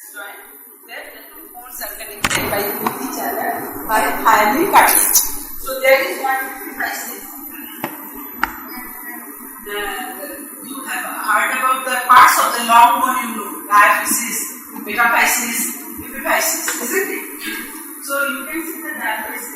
joint where the two bones are connected by each other by hyaline cartilage. So there is one device. You have heard about the parts of the long bone you know, diaphysis, metaphysis, epiphysis, isn't it? So you can see the diaphysis.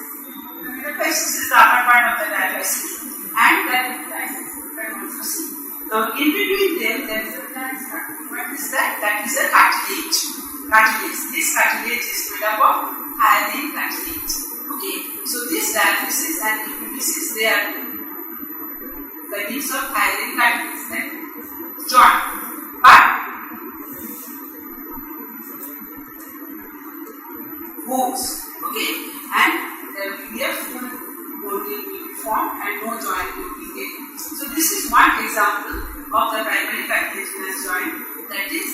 The metaphysis is the upper part of the diaphysis, and that epiphysis you can also see. Now in between them there is a flat structure. What is that? That is a cartilage. This cartilage is made up of hyaline cartilage. Okay, so this diaphysis and epiphysis, they are the means of hyaline cartilage, then joint. But bones, okay, and there will be a full bone will be formed and no joint will be there. So this is one example of the primary cartilaginous joint, that is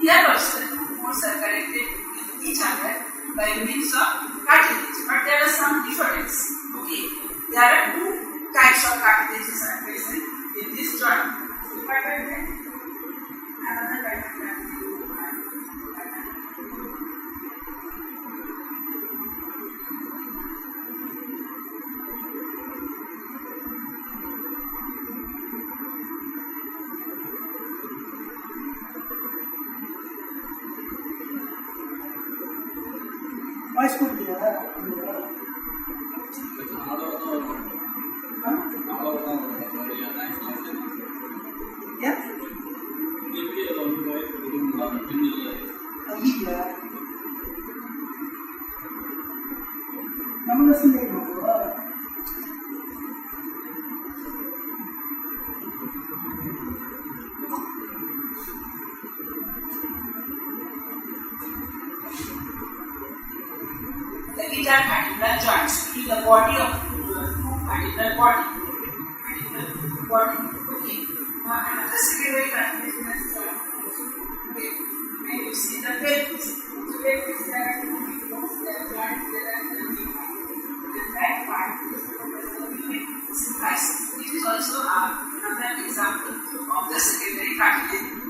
here also the two bones are connected with each other by means of cartilage, but there is some difference. Okay, there are two types of cartilages are present in this joint. Supercartilage, another type of cartilage. Cartilaginous joints between the body of cartilaginous body. Okay. Now another secondary cartilaginous joint. Okay. And you see the pelvis. So pelvis there are two bones, there are joints, there are the back part. It is also another example of the secondary cartilage.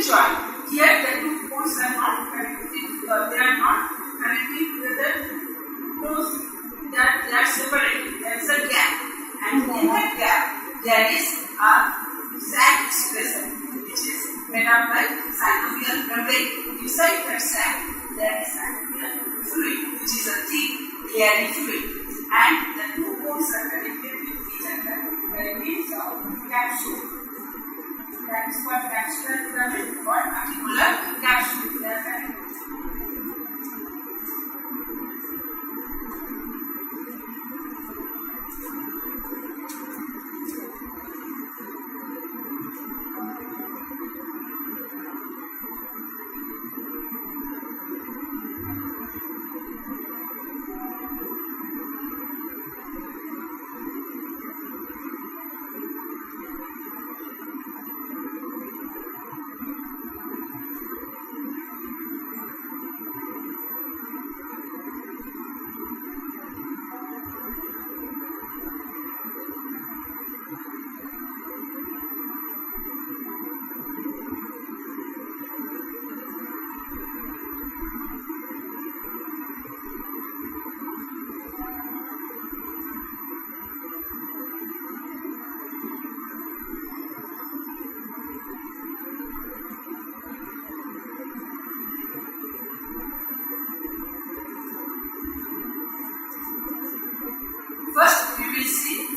Joint. Here the two bones are not connected, they are not connected together closely. They are separated. There is a gap, and in that gap there is a sac present, which is made up by synovial membrane. Inside that sac there is synovial fluid, which is a thick, hairy fluid, and the two bones are connected with each other by means of capsule. That is called capsular pyramid or articular capsular pyramid.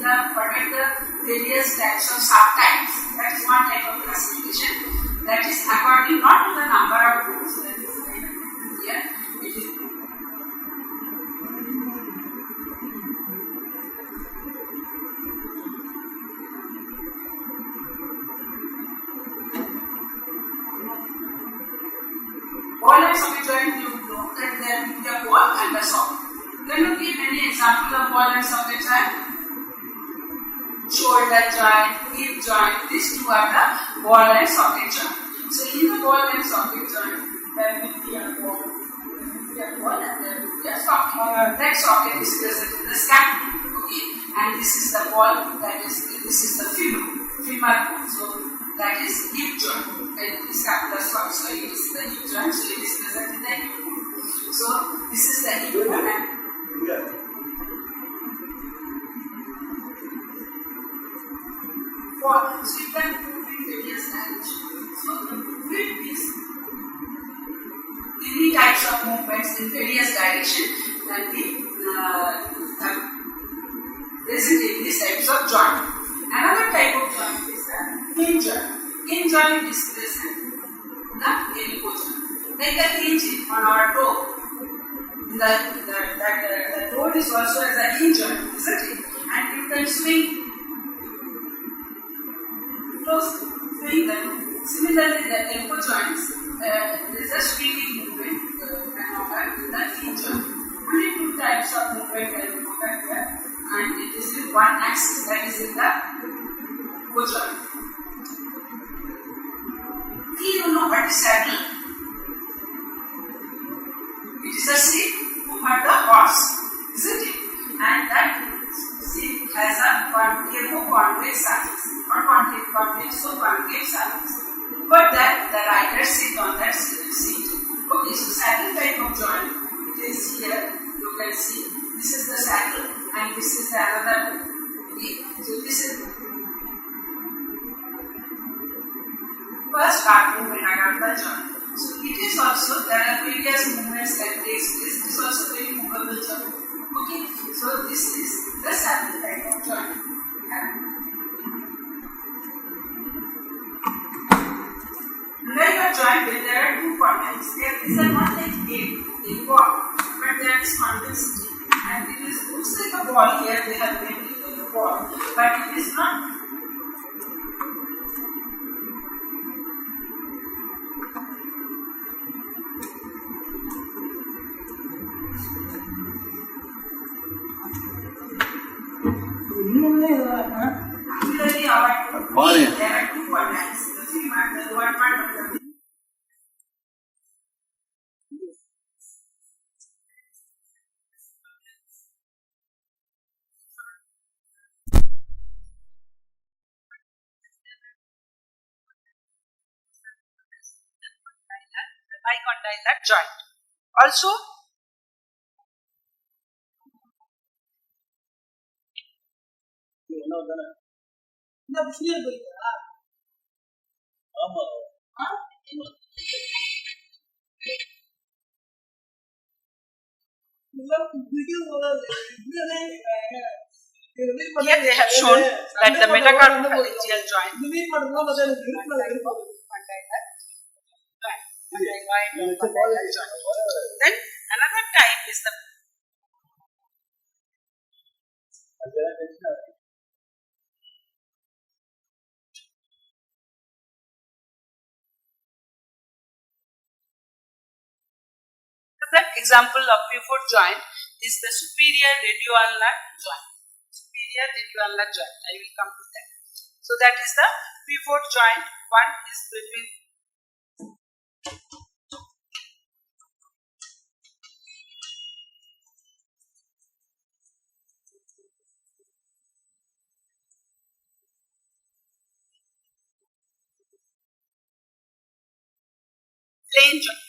what are the various types of subtypes. That is one type of classification. That is according not to the number of bones. That is here. It is ball and socket joint. You know that there will be a ball and a socket. Can you give any example of ball and socket joint? Shoulder joint, hip joint, these two are the ball and socket joint. So in the ball and socket joint, there will be a ball and there will be a socket. That socket is present in the scapula, okay? And this is the ball, this is the femur bone. So that is hip joint. And the scapular socket, so it is the hip joint, so it is present in the hip bone. So this is the hip bone and so you can move in various directions. So the movement is any types of movements in various directions can be present in these types of joint. Another type of joint is the hinge joint. Hinge joint is present in the elbow joint. Like the hinge on our toe. The toe is also as a hinge joint, isn't it? And you can swing close swing them. Similarly, the elbow joints, there is a swinging movement in the hinge joint. Only two types of movement can be occurred here, and it is in one axis, that is in the elbow joint. Here you know what is saddle. It is a seat over the horse, isn't it? And that seat has a convex surface. Or concave surface. But that the rider sit on that seat. Okay, so saddle type of joint, it is here. You can see this is the saddle and this is the another. Okay, so this is first part movement around the joint. So it is also there are various movements that takes place. It is also very movable joint. Okay, so this is the saddle type of joint. Like a joint where there are two contacts. These are not like a ball, but there is convexity. And it looks like a ball here, they have made it like a ball, but it is not. Actually, there are two contacts. The femur, the lower part of the bicondylar joint. Also, here they have shown that the metacarpophalangeal joint. Then another type is the another example of pivot joint is the superior radioulnar joint. Superior radioulnar joint. I will come to that. So that is the pivot joint. One is between plain joint.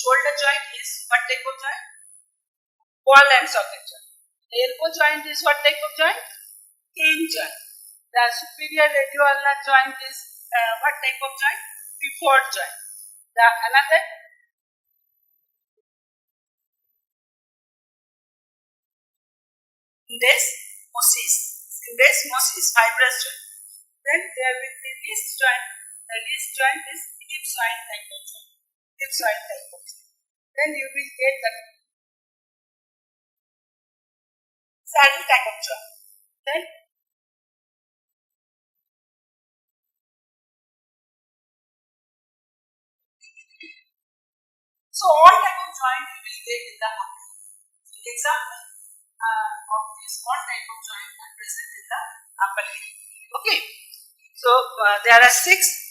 Shoulder joint is what type of joint? Ball and socket joint. The elbow joint is what type of joint? Hinge joint. The superior radioulnar joint is what type of joint? Pivot joint. The another syndesmosis, fibrous joint. Then there will be wrist joint. The wrist joint is ellipsoid type of joint. Then you will get the saddle type of joint. Then so all type of joint you will get in the upper limb. So example of this all type of joint are present in the upper limb. Okay. So there are 6.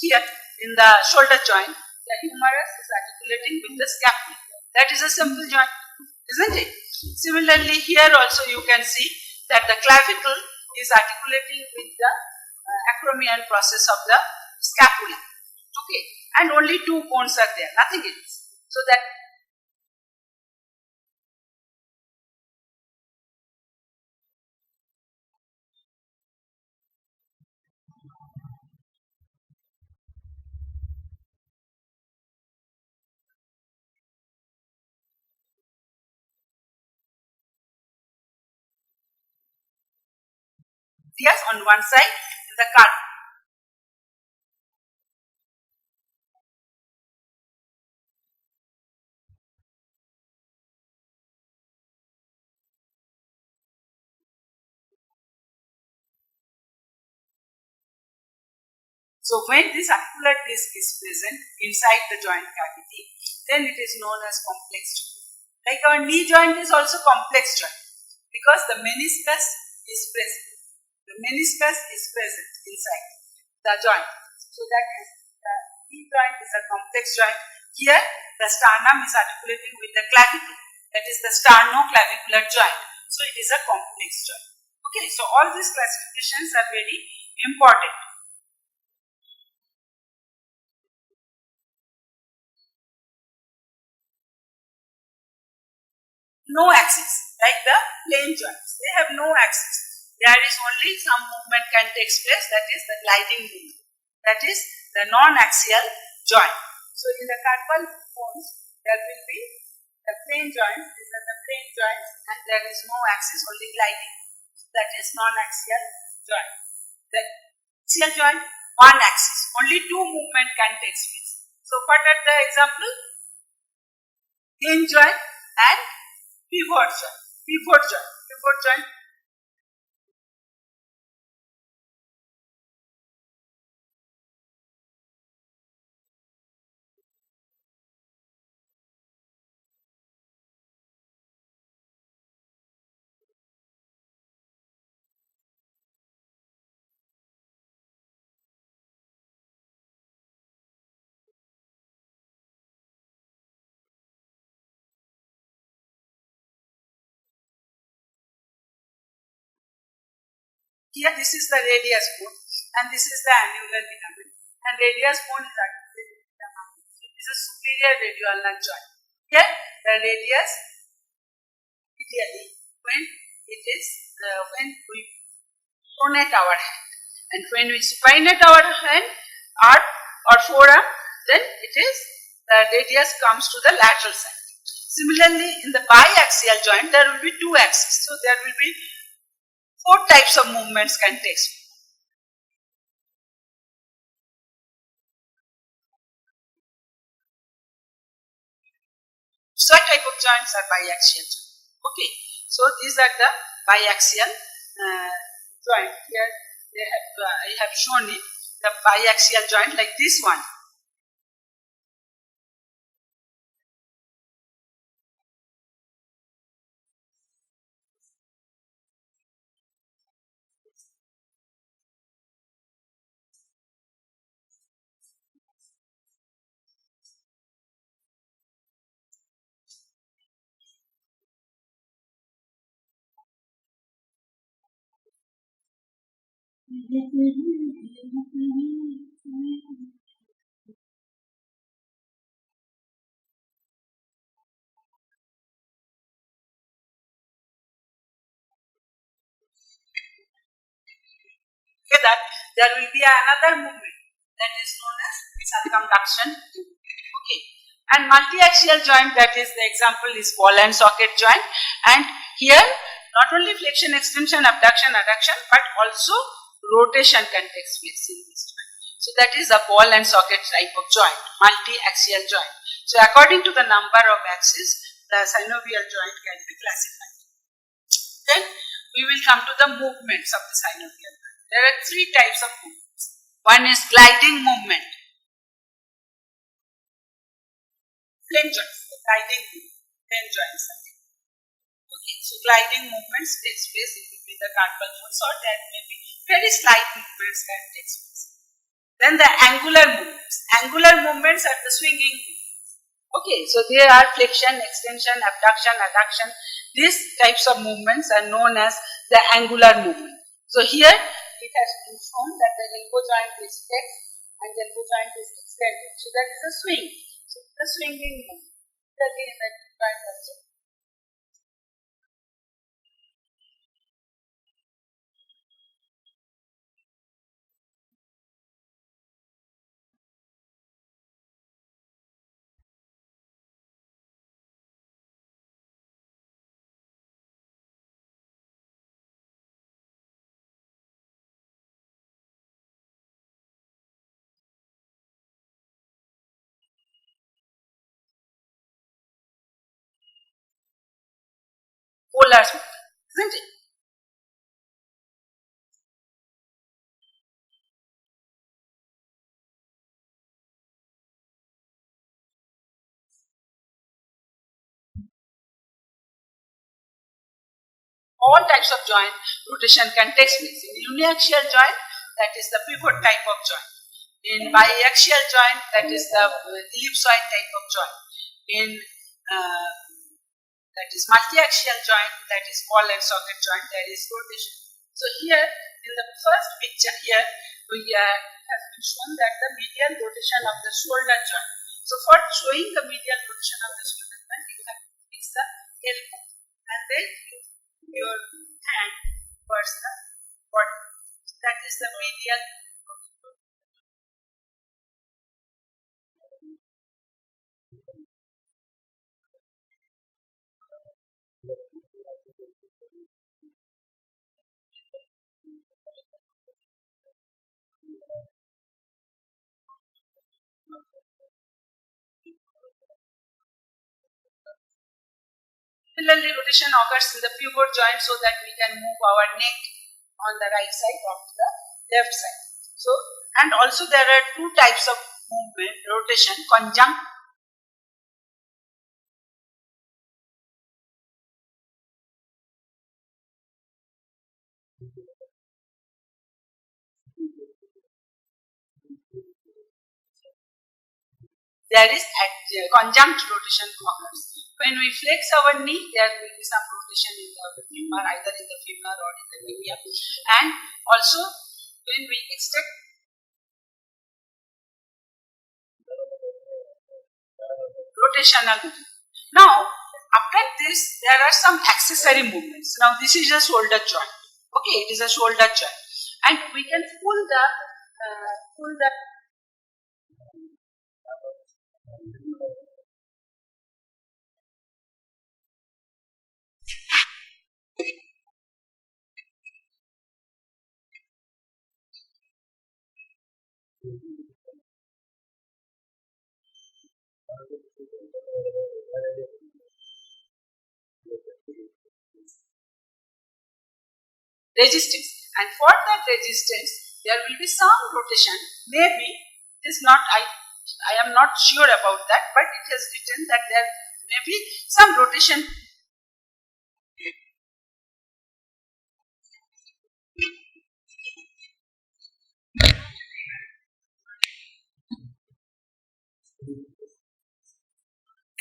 Here in the shoulder joint, the humerus is articulating with the scapula. That is a simple joint, isn't it? Similarly, here also you can see that the clavicle is articulating with the acromion process of the scapula. Okay, and only 2 bones are there, nothing else. So that yes, on one side the cartilage. So when this articular disc is present inside the joint cavity, then it is known as complex joint. Like our knee joint is also complex joint because the meniscus is present. The meniscus is present inside the joint. So that is the knee joint is a complex joint. Here the sternum is articulating with the clavicle. That is the sternoclavicular joint. So it is a complex joint. Okay, so all these classifications are very important. No axis, like the plane joints. They have no axis. There is only some movement can take place, that is the gliding movement. That is the non-axial joint. So in the carpal bones, there will be the plane joints. These are the plane joints, and there is no axis, only gliding. That is non-axial joint. The axial joint, one axis. Only 2 movement can take place. So what are the example? Hinge joint and pivot joint. Here this is the radius bone and this is the annular ligament, and radius bone is articulated with the arm. It is a superior radioulnar joint. Here the radius ideally when it is when we pronate our hand, and when we supinate our hand or forearm, then it is the radius comes to the lateral side. Similarly, in the biaxial joint there will be 2 axes, so there will be 4 types of movements can take place. So type of joints are biaxial joint. Okay, so these are the biaxial joint. Here they have I have shown it, the biaxial joint like this one. Okay, that there will be another movement that is known as circumduction. Okay, and multiaxial joint, that is the example is ball and socket joint, and here not only flexion, extension, abduction, adduction, but also rotation can take place in this joint. So that is a ball and socket type of joint, multiaxial joint. So according to the number of axes, the synovial joint can be classified. Then we will come to the movements of the synovial joint. There are three types of movements. One is gliding movement. Plane joints, gliding plane joints. Okay, so gliding movements takes place. It will be the carpal bones, or there may be very slight movements that takes place. Then the angular movements. Angular movements are the swinging movements. Okay, so they are flexion, extension, abduction, adduction. These types of movements are known as the angular movement. So here it has been shown that the elbow joint is flexed and the elbow joint is extended. So that is a swing. So the swinging movement. That is the joint also. Polar movement, isn't it? All types of joint rotation can take place. In uniaxial joint, that is the pivot type of joint. In biaxial joint, that is the ellipsoid type of joint. In that is multiaxial joint, that is ball and socket joint, there is rotation. So here in the first picture here, we have been shown that the medial rotation of the shoulder joint. So for showing the medial rotation of the shoulder joint, you have to fix the elbow and then your hand towards the body. So that is the medial. Similarly, rotation occurs in the pivot joint so that we can move our neck on the right side or the left side. So, and also there are two types of movement, rotation, conjunct. There is conjunct rotation occurs. When we flex our knee, there will be some rotation in the femur, either in the femur or in the tibia. And also, when we extend rotational movement. Now, after this, there are some accessory movements. Now, this is a shoulder joint. Okay, it is a shoulder joint, and we can pull the resistance, and for that resistance there will be some rotation. Maybe it is not, I am not sure about that, but it is written that there may be some rotation.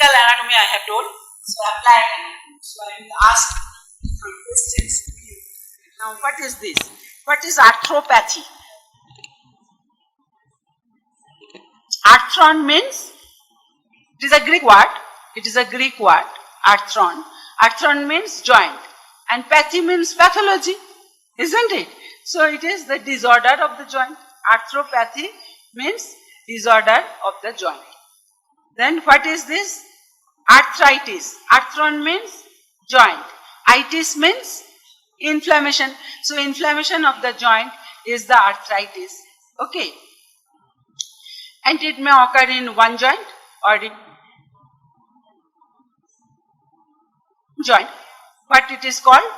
Anatomy I have told, so apply anatomy. So I will ask some questions to you. Now, what is this? What is arthropathy? Arthron means, it is a Greek word. It is a Greek word, arthron. Arthron means joint. And pathy means pathology, isn't it? So it is the disorder of the joint. Arthropathy means disorder of the joint. Then what is this? Arthritis. Arthron means joint. Itis means inflammation. So inflammation of the joint is the arthritis. Okay. And it may occur in one joint or in joint. What it is called?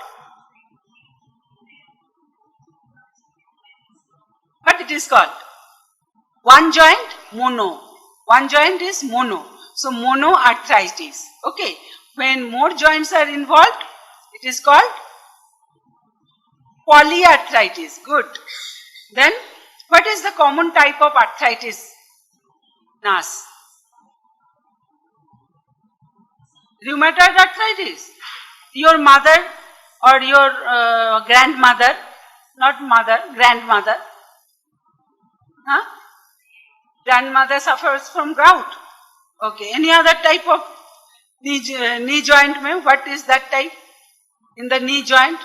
What it is called? One joint, mono. One joint is mono. So monoarthritis. Okay. When more joints are involved, it is called polyarthritis. Good. Then what is the common type of arthritis? Nas. Rheumatoid arthritis. Your mother or your grandmother, not mother, grandmother. Huh? Grandmother suffers from gout. Okay. Any other type of knee joint? What is that type in the knee joint?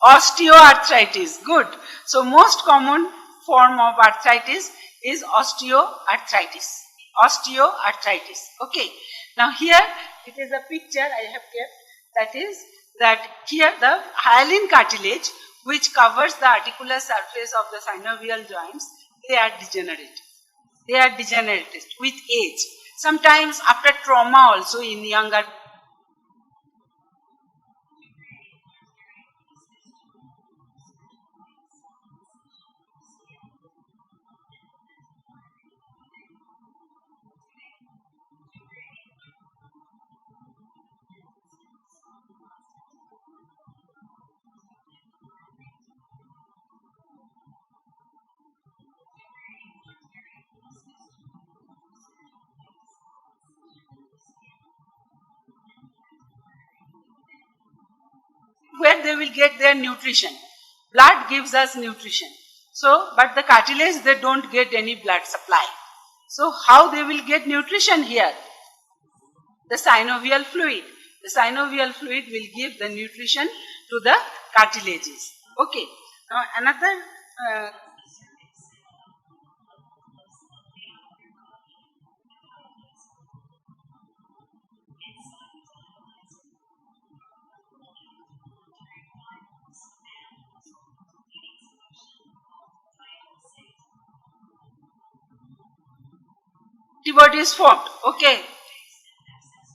Osteoarthritis. Good. So most common form of arthritis is osteoarthritis. Osteoarthritis. Okay. Now here it is a picture I have kept. That is that here the hyaline cartilage which covers the articular surface of the synovial joints, they are degenerated. They are degenerated with age. Sometimes after trauma also in younger. Where they will get their nutrition. Blood gives us nutrition. So, but the cartilage, they don't get any blood supply. So, how they will get nutrition here? The synovial fluid. The synovial fluid will give the nutrition to the cartilages. Okay. Now, another antibodies formed. Okay.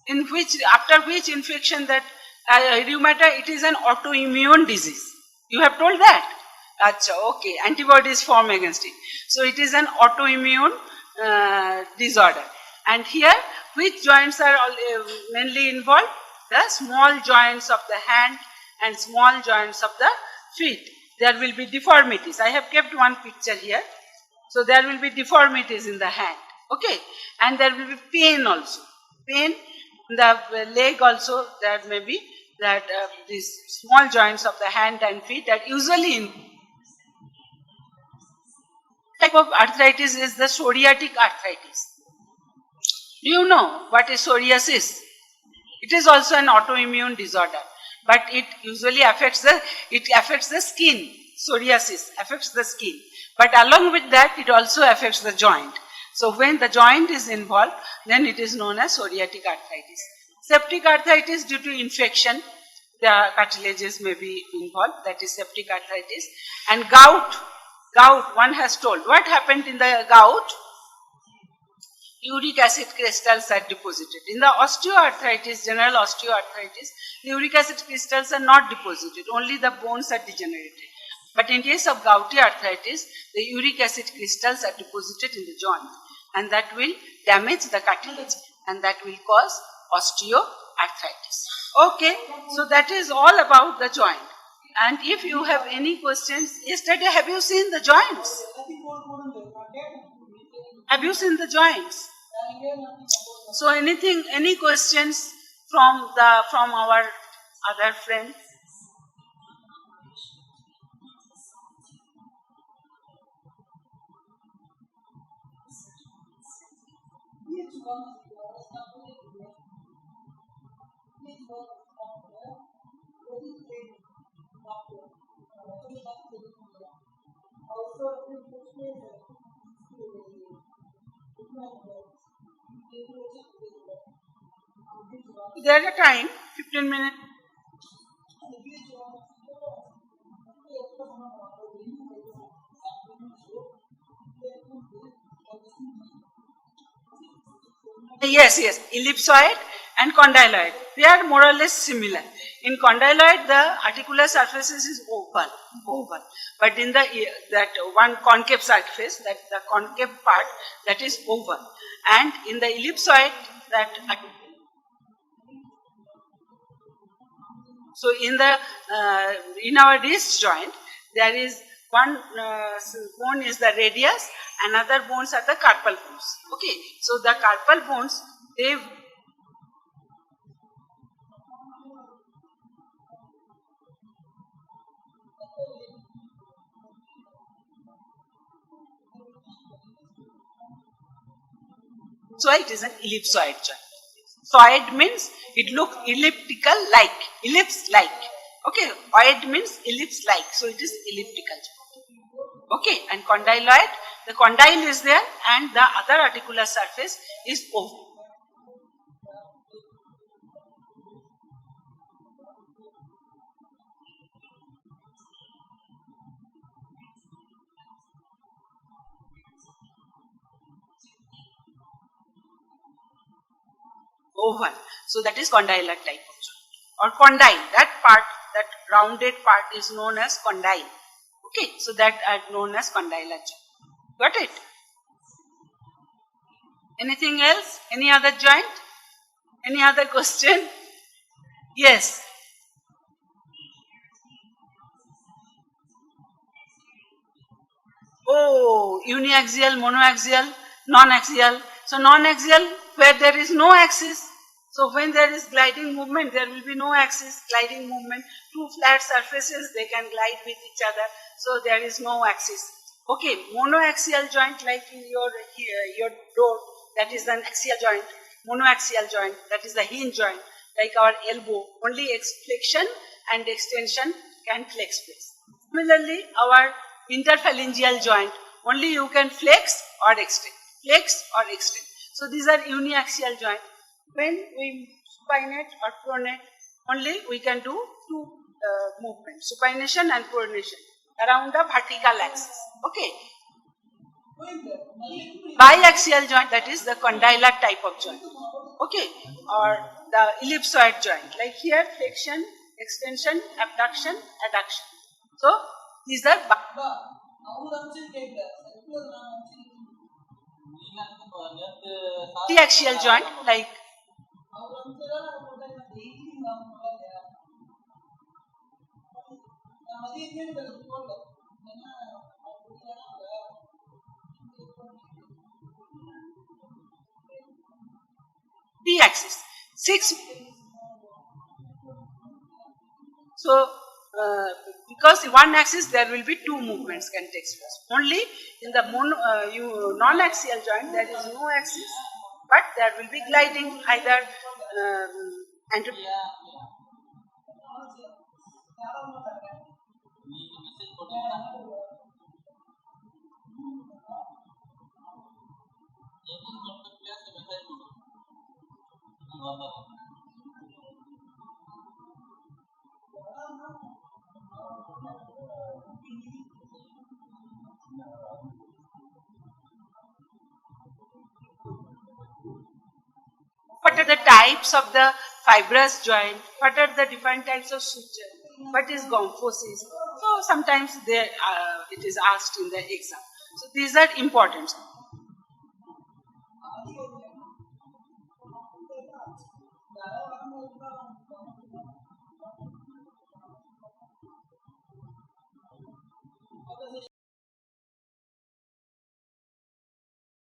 In which, after which infection that rheumatoid, it is an autoimmune disease. You have told that? Achha, okay. Antibodies form against it. So it is an autoimmune disorder. And here, which joints are mainly involved? The small joints of the hand and small joints of the feet. There will be deformities. I have kept one picture here. So there will be deformities in the hand. Okay. And there will be pain also. Pain in the leg also, there may be that these small joints of the hand and feet that usually in type of arthritis is the psoriatic arthritis. Do you know what is psoriasis? It is also an autoimmune disorder, but it usually affects the skin. Psoriasis affects the skin, but along with that, it also affects the joint. So when the joint is involved, then it is known as psoriatic arthritis. Septic arthritis due to infection, the cartilages may be involved, that is septic arthritis. And gout, one has told. What happened in the gout? Uric acid crystals are deposited. In the osteoarthritis, general osteoarthritis, the uric acid crystals are not deposited, only the bones are degenerated. But in case of gouty arthritis, the uric acid crystals are deposited in the joint, and that will damage the cartilage, and that will cause osteoarthritis. Okay, so that is all about the joint. And if you have any questions, yesterday have you seen the joints? Have you seen the joints? So any questions from our other friend? There's a time, 15 minutes. Yes, yes, ellipsoid and condyloid. They are more or less similar. In condyloid, the articular surfaces is oval. But in the that one concave surface, that the concave part, that is oval. And in the ellipsoid, that so in our wrist joint, there is one bone is the radius, another bones are the carpal bones. Okay, so the carpal bones, they so it is an ellipsoid joint. Soid means it looks elliptical like, ellipse like. Okay, oid means ellipse like, so it is elliptical joint. Okay, and condyloid, the condyle is there and the other articular surface is oval. Oval. So that is condylar type of joint. Or condyle, that part, that rounded part is known as condyle. Okay, so that are known as condylar joint. Got it? Anything else? Any other joint? Any other question? Yes. Oh, uniaxial, monoaxial, non-axial. So non-axial, where there is no axis. So when there is gliding movement, there will be no axis, gliding movement. Two flat surfaces, they can glide with each other. So there is no axis. Okay, monoaxial joint like in your door, that is an axial joint. Monoaxial joint, that is the hinge joint, like our elbow. Only flexion and extension can flex place. Similarly, our interphalangeal joint, only you can flex or extend. Flex or extend. So these are uniaxial joint. When we supinate or pronate, only we can do two movements, supination and pronation around the vertical axis. Okay. Biaxial joint, that is the condylar type of joint. Okay. Or the ellipsoid joint, like here flexion, extension, abduction, adduction. So these are Multiaxial joint, like T-axis. 6. So because one axis there will be two movements can take place. Only in the non-axial joint there is no axis, but there will be gliding either what are the types of the fibrous joint? What are the different types of suture? What is gomphosis? So sometimes it is asked in the exam. So these are important.